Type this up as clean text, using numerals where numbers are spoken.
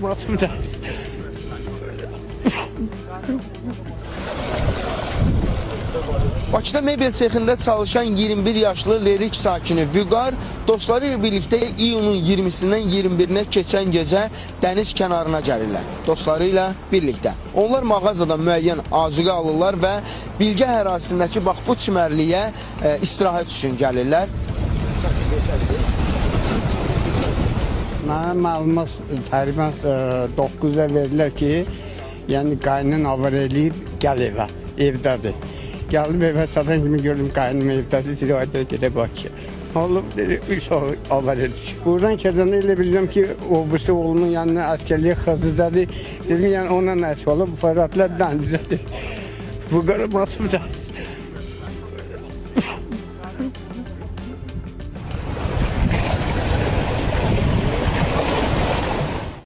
Batımda. Bakıda mebel sexində çalışan 21 yaşlı Lerik sakini Vüqar dostları ilə birlikdə iyunun 20-sindən 21-nə keçən gecə dəniz kənarına gəlirlər. Dostları ilə birlikdə. Onlar mağazadan müəyyən azuqə alırlar və Bilgə ərazisindəki bax bu çimərliyə istirahət üçün gəlirlər. Mənə məlumat təqribən 9-da verdilər ki, yəni qaynın avar eləyib gəl evə, evdədir. Gəldim evə çatan kimi gördüm qaynım evdədir, dirayətlə gedib Bakıya. Oğlum dedi, 3 avar eləyib. Buradan keçəndə elə bildim ki, o birisi oğlumun yanına əskərliyə xızıdadır. Dedim, yəni ona nəsə olub, bu fəratlar dənizədir. Bu qara Batımda.